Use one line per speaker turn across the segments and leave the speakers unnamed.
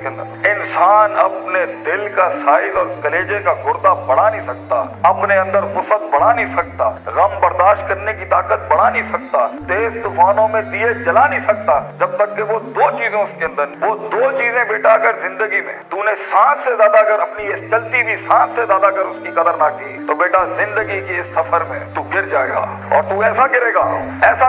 इंसान अपने दिल का साइज और कलेजे का गुर्दा बढ़ा नहीं सकता, अपने अंदर वुसअत बढ़ा नहीं सकता, गम बर्दाश्त करने की ताकत बढ़ा नहीं सकता, तेज तूफानों में दिए जला नहीं सकता जब तक कि वो दो चीजें उसके अंदर, वो दो चीजें बेटा अगर जिंदगी में तूने सांस से ज्यादा अगर अपनी इस चलती हुई सांस से ज्यादा अगर उसकी कदर ना की तो बेटा जिंदगी की इस सफर में तू गिर जाएगा। और तू ऐसा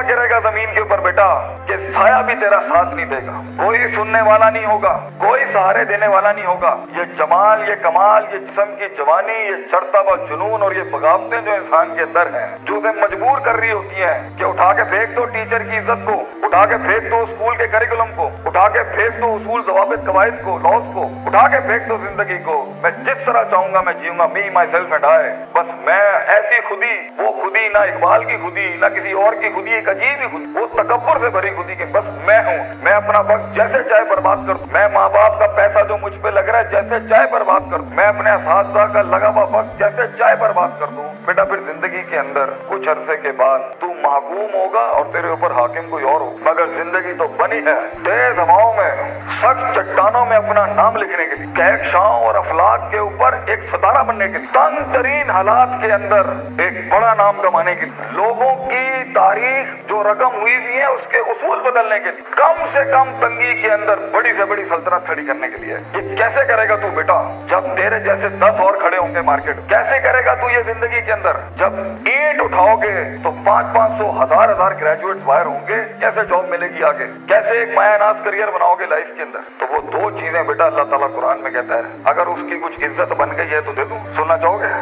गिरेगा जमीन के ऊपर बेटा कि साया भी तेरा साथ नहीं देगा, कोई सुनने वाला नहीं होगा, कोई सहारे देने वाला नहीं होगा। ये जमाल, ये कमाल, ये जिस्म की जवानी, ये चढ़ता हुआ जुनून और ये बगावतें जो इंसान के अंदर हैं, जो उसे मजबूर कर रही होती हैं कि उठा के फेंक दो टीचर की इज्जत को, उठा के फेंक दो स्कूल के करिकुलम को, उठा के फेंक दो उसूल ज़वाबित कवायद को, लॉज को, उठा के फेंक दो जिंदगी को। मैं जिस तरह चाहूंगा मैं जीऊंगा, मी माई सेल्फ एंड आई। बस मैं ऐसी खुदी, वो खुदी ना इकबाल की खुदी ना किसी और की खुदी, एक अजीब ही खुदी, वो तकब्बुर से भरी खुदी कि बस मैं हूँ, मैं अपना वक्त जैसे चाहे बर्बाद कर दूं, मैं माँ बाप का पैसा जो मुझ पे लग रहा है जैसे चाहे बर्बाद कर दूं, मैं अपने असातिज़ा का लगा हुआ वक्त जैसे चाहे बर्बाद कर दूं। बेटा फिर जिंदगी के अंदर कुछ अरसे के बाद तू महकूम होगा और तेरे ऊपर हाकिम कोई और हो, मगर जिंदगी तो बनी है तेज हवाओं में, सख्त चट्टानों में अपना नाम लिखने के लिए, कहकशाओं और अफलाक के ऊपर एक सितारा बनने के लिए, तंग तरीन हालात के अंदर एक बड़ा नाम कमाने के लिए, लोगों की तारीख जो रकम हुई है उसके उसूल बदलने के लिए, कम से कम तंगी के अंदर बड़ी से बड़ी सल्तनत खड़ी करने के लिए। ये कैसे करेगा तू बेटा जब तेरे जैसे 10 और खड़े होंगे मार्केट में? कैसे करेगा तू ये जिंदगी के अंदर जब ईंट उठाओगे तो 500-500 हजार ग्रेजुएट बाहर होंगे, कैसे जॉब मिलेगी आगे? कैसे एक मायानाज करियर बनाओगे लाइफ के अंदर? तो वो दो चीजें बेटा अल्लाह ताला कुरान में कहता है, अगर उसकी कुछ इज्जत बन गई है तो दे दूं, सुनना चाहोगे?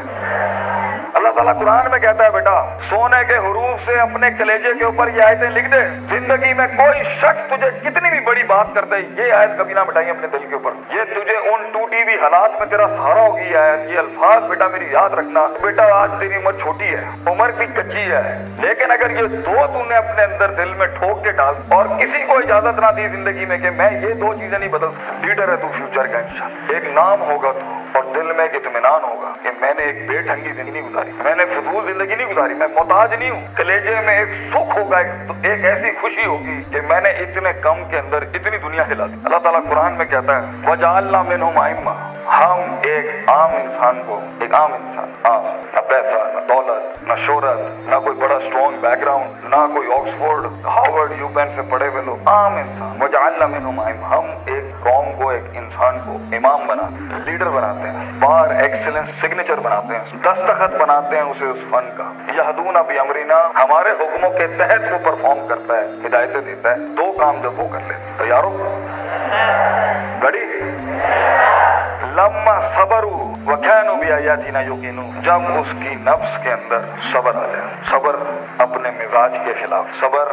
अल्लाह ताला कुरान में कहता है बेटा सोने के हुरूफ से अपने कलेजे के ऊपर ये आयतें लिख दे, जिंदगी में कोई शख्स तुझे कितनी भी बड़ी बात कर दे ये आयत कभी ना मिटाई अपने दिल के ऊपर, ये तुझे उन टूटी हुई हालात में तेरा सहारा होगी आयत। ये अल्फाज बेटा मेरी याद रखना, बेटा आज तेरी उम्र छोटी है, उम्र भी कच्ची है, लेकिन अगर ये दो तूने अपने अंदर दिल में ठोक के डाल और किसी को इजाजत ना दी जिंदगी में कि मैं ये दो चीजें नहीं बदल सकता, लीडर है तू फ्यूचर का इंशाल्लाह, एक नाम होगा तू और दिल में एक इत्मीनान होगा कि मैंने एक बेढंगी जिंदगी गुजारी, मैंने फजूल जिंदगी नहीं गुजारी, मैं मोहताज नहीं हूँ। कलेजे में एक सुख होगा, एक ऐसी खुशी होगी कि मैंने इतने कम के अंदर इतनी दुनिया हिला दी। अल्लाह ताला कुरान में कहता है वजअलना मिनहुम अइम्मा, हम एक आम इंसान को, एक आम इंसान, आम, न पैसा न दौलत न शोहरत न कोई बड़ा स्ट्रॉन्ग बैकग्राउंड ना कोई ऑक्सफोर्ड हार्वर्ड यूपेन से पढ़े हुए लोग, आम इंसान, वजअलना मिनहुम अइम्मा, हम एक कौम को, एक इंसान को इमाम बनाते हैं, लीडर बनाते हैं, बार एक्सीलेंस सिग्नेचर बनाते हैं, दस्तखत बनाते हैं उसे उस फन का। यहदूना बिअमरिना, हमारे हुक्मों के तहत वो परफॉर्म करता है, हिदायतें देता है। दो काम जब वो कर ले, तैयार हो? गड़ी लम्मा सबरू वकानु बिआयातिना युकिनु, जब उसकी नफ्स के अंदर सबर आ जाए, सबर अपने मिजाज के खिलाफ, सबर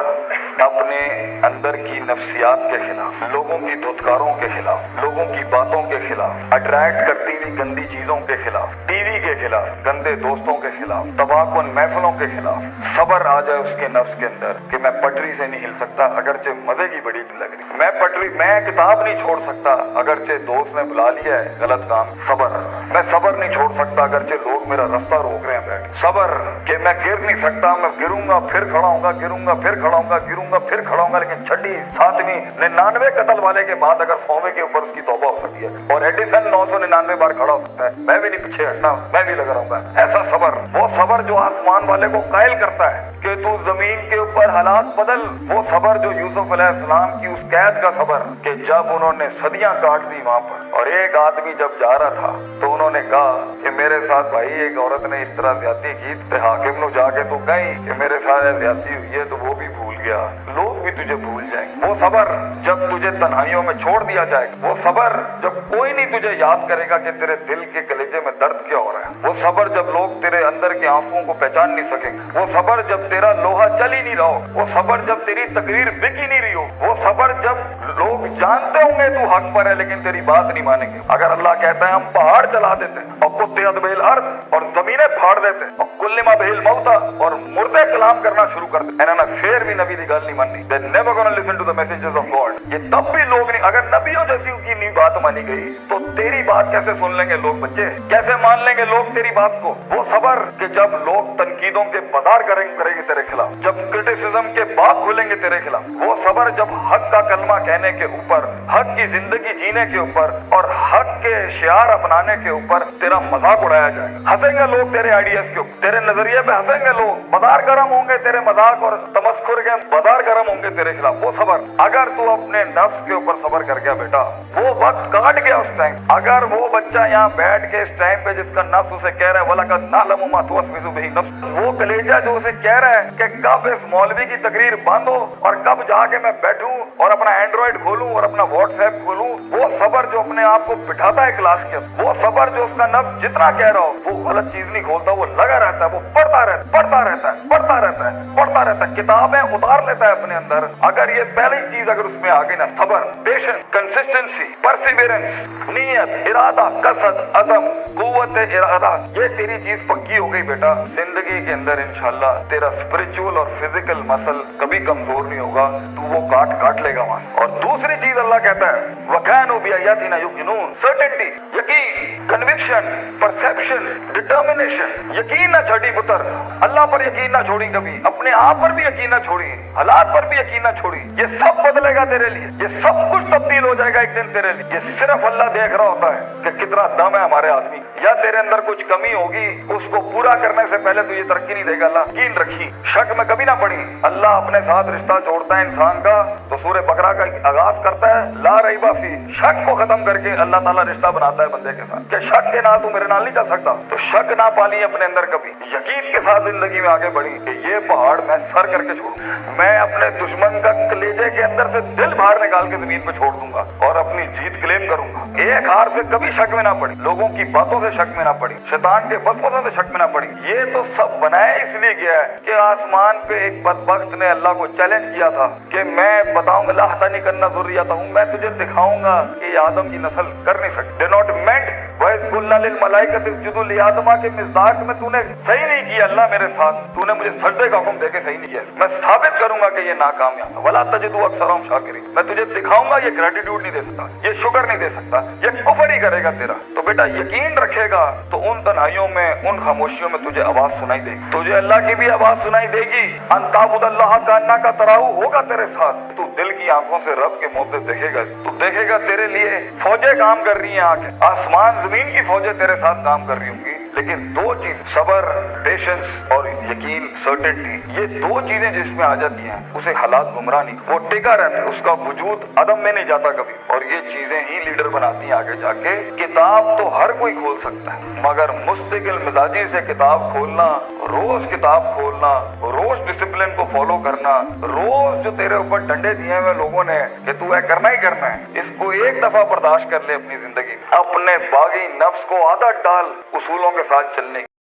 अपने अंदर की नफ्सियात के खिलाफ, लोगों की धुतकारों के खिलाफ, लोगों की बातों के खिलाफ, अट्रैक्ट करती हुई गंदी चीजों के खिलाफ, टीवी के खिलाफ, गंदे दोस्तों के खिलाफ, तबाहकुन महफिलों के खिलाफ, सबर आ जाए उसके नफ्स के अंदर कि मैं पटरी से नहीं हिल सकता अगरचे मजे की बड़ी लग रही, मैं किताब नहीं छोड़ सकता अगरचे दोस्त ने बुला लिया है गलत काम, सबर, मैं सबर नहीं छोड़ सकता अगरचे लोग मेरा रास्ता रोक रहे हैं बैठ, सबर कि मैं गिर नहीं सकता, मैं गिरूंगा फिर खड़ा होऊंगा, गिरूंगा फिर खड़ा होऊंगा, गिरूंगा फिर खड़ा होऊंगा, लेकिन छठी 7वीं 99 कत्ल वाले के बाद अगर 100वें के ऊपर उसकी तौबा हो सकती है और एडिसन 999 बार खड़ा हो सकता है, मैं भी नहीं पीछे हटना, मैं भी लगा रहूंगा। ऐसा सबर, वो सबर जो आसमान वाले को कायल करता है कि तू जमीन के ऊपर हालात बदल, वो सबर जो यूसुफ अलैहिस्सलाम की उस कैद का सबर कि जब उन्होंने सदियां काट दी वहां पर और एक आदमी जब जा रहा था तो उन्होंने कहा कि मेरे साथ भाई एक औरत ने इस तरह ज्यादती की, तो हाकिम नु जाके तो कहीं कि मेरे साथ ज्यादती हुई है, तो वो भी भूल गया, लोग भी तुझे भूल जाएंगे। वो सबर जब तुझे तन्हाइयों में छोड़ दिया जाएगा, वो सबर जब कोई नहीं तुझे याद करेगा कि तेरे दिल के कलेजे में दर्द क्या हो रहा है, वो सबर जब लोग तेरे अंदर के आंसुओं को पहचान नहीं सकेंगे, वो सबर जब तेरा लोहा चल ही नहीं रहा हो, वो सबर जब तेरी तकरीर बिक ही नहीं रही हो, वो सबर जब लोग जानते होंगे तू हक पर है लेकिन तेरी बात नहीं मानेंगे। अगर अल्लाह कहता है हम पहाड़ चला देते और कुत्ते बेल अर्थ और जमीनें फाड़ देते और कुल्लिमा बेल मौता और मुर्दे कलाम करना शुरू कर देते, फिर भी नबी नबी की गल नहीं माननी, they never gonna listen to the messages of God। ये तब भी लोग नहीं, अगर नबियों जैसी की नहीं बात मानी गई तो तेरी बात कैसे सुन लेंगे लोग? बच्चे कैसे मान लेंगे लोग तेरी बात को? वो सबर कि जब लोग तनकीदों के बाजार करेंगे तेरे खिलाफ, जब क्रिटिसिज्म के बाग खुलेंगे तेरे खिलाफ, वो सबर जब हक का कलमा कहने के ऊपर, हक की जिंदगी जीने के ऊपर और हक के शियार अपनाने के ऊपर तेरा मजाक उड़ाया जाएगा। हंसेंगे लोग तेरे आइडियाज के ऊपर, तेरे नजरिए पे हंसेंगे लोग, बाजार गर्म होंगे तेरे मजाक और तमस्खुर के बाजार गर्म होंगे तेरे खिलाफ। वो सबर, अगर तू अपने नफ्स के ऊपर सबर कर गया बेटा, वो वक्त काट गया उस टाइम। अगर वो बच्चा यहाँ बैठ के इस टाइम पे जिसका नफ्स उसे कह रहा है वलकद नअलमु मा तुवस्विसु बिही नफ्स, वो कलेजा जो उसे कह रहा है कि कब इस मौलवी की तकरीर बंद हो और कब जाके मैं बैठूं और अपना एंड्रॉइड खोलूं और अपना व्हाट्सएप खोलूं, वो सबर जो अपने आप को बिठाता है क्लास के, वो सबर जो उसका नफ्स जितना कह रहा हो वो गलत चीज नहीं खोलता, वो लगा रहता है, वो पढ़ता रहता है, पढ़ता रहता है, पढ़ता रहता है, पढ़ता रहता है, किताबें उतार लेता है अपने अंदर। अगर ये पहली चीज अगर उसमें आ गई ना, सबर, पेशेंस, कंसिस्टेंसी, परसिवियरेंस, नियत, इरादा, कसद, अज़म, कुव्वत इरादा, ये तेरी चीज पक्की हो गई बेटा, जिंदगी के अंदर इंशाल्लाह तेरा स्पिरिचुअल और फिजिकल मसल कभी कमजोर नहीं होगा, तू वो काट लेगा वहां। और दूसरी चीज अल्लाह कहता है वकानु बिआयातिना युकिनून, सर्टेनिटी, यकीन, कन्विक्शन, परसेप्शन, डिटर्मिनेशन, यकीन ना छड़ी पुत्र, अल्लाह पर यकीन ना छोड़ी कभी, अपने आप पर भी यकीन ना छोड़ी, हालात पर भी यकीन ना छोड़ी। ये सब बदलेगा तेरे लिए, ये सब कुछ तब्दील हो जाएगा एक दिन तेरे लिए। ये सिर्फ अल्लाह देख रहा होता है कि कितना दम है हमारे आदमी, या तेरे अंदर कुछ कमी होगी, उसको पूरा करने से पहले तो ये तरक्की नहीं देगा। अल्लाह यकीन रखी, शक में कभी ना पड़ी। अल्लाह अपने साथ रिश्ता जोड़ता है इंसान का तो सूरह बकरा का आगाज करता है ला रईबा फी, शक को खत्म करके अल्लाह ताला रिश्ता बनाता है बंदे के साथ। कि शक के ना तू मेरे नाल नहीं जा सकता, तो शक ना पाली अपने अंदर कभी, यकीन के साथ जिंदगी में आगे बढ़ी कि ये पहाड़ मैं सर करके छोड़ू, मैं अपने दुश्मन का कलेजे के अंदर से दिल बाहर निकाल के जमीन पे छोड़ दूंगा और अपनी जीत क्लेम करूंगा। एक हार से कभी शक में ना पड़ी, लोगों की बातों से शक में ना पड़ी, शैतान के वसवसों से शक में ना पड़ी। ये तो सब बनाया इसलिए गया है कि आसमान पे एक बदबख्त ने अल्लाह को चैलेंज किया था कि मैं बताऊंगा लाहता नहीं करना ज़ुर्रियता हूं, मैं तुझे दिखाऊंगा कि आदम की नस्ल कर नहीं सकती। दे नॉट मेंट वइज़ लिल मलाइकति इसजुदू लिआदम के मिज़ाक में तूने सही नहीं किया अल्लाह मेरे साथ, तूने मुझे सजदे का हुक्म देके सही नहीं किया। मैं साबित करूंगा कि ये नाकामयाब है। वला तजिदू अक्सरहुम शाकिरीन, मैं तुझे दिखाऊंगा ये ग्रेटिट्यूड नहीं दे सकता, ये शुक्र नहीं दे सकता, ये कुफ्र ही करेगा तेरा। तो बेटा यकीन रखेगा तो उन तन्हाइयों में, उन खामोशियों में तुझे आवाज सुनाई देगी, तुझे अल्लाह की भी आवाज सुनाई देगी। अंताबुदल्लाह का अन्ना का तराहू होगा तेरे साथ, तू दिल की आंखों से रब के मुद्दे देखेगा, तू देखेगा तेरे लिए फौजें काम कर रही हैं, आके आसमान जमीन की फौजें तेरे साथ काम कर रही होंगी। लेकिन दो चीज, सबर, पेशेंस और यकीन, सर्टेनिटी, ये दो चीजें जिसमें आ जाती हैं उसे हालात गुमराह नहीं, वो टिका रहता है, उसका वजूद अदम में नहीं जाता कभी। और ये चीजें ही लीडर बनाती हैं आगे जाके। किताब तो हर कोई खोल सकता है, मगर मुस्तकिल मिजाजी से किताब खोलना, रोज किताब खोलना, रोज डिसिप्लिन को फॉलो करना, रोज जो तेरे ऊपर डंडे दिए हुए लोगों ने कि तू है करना ही करना है, इसको एक दफा बर्दाश्त कर ले अपनी जिंदगी। अपने बागी नफ्स को आदत डाल उसूलों के साथ चलने की।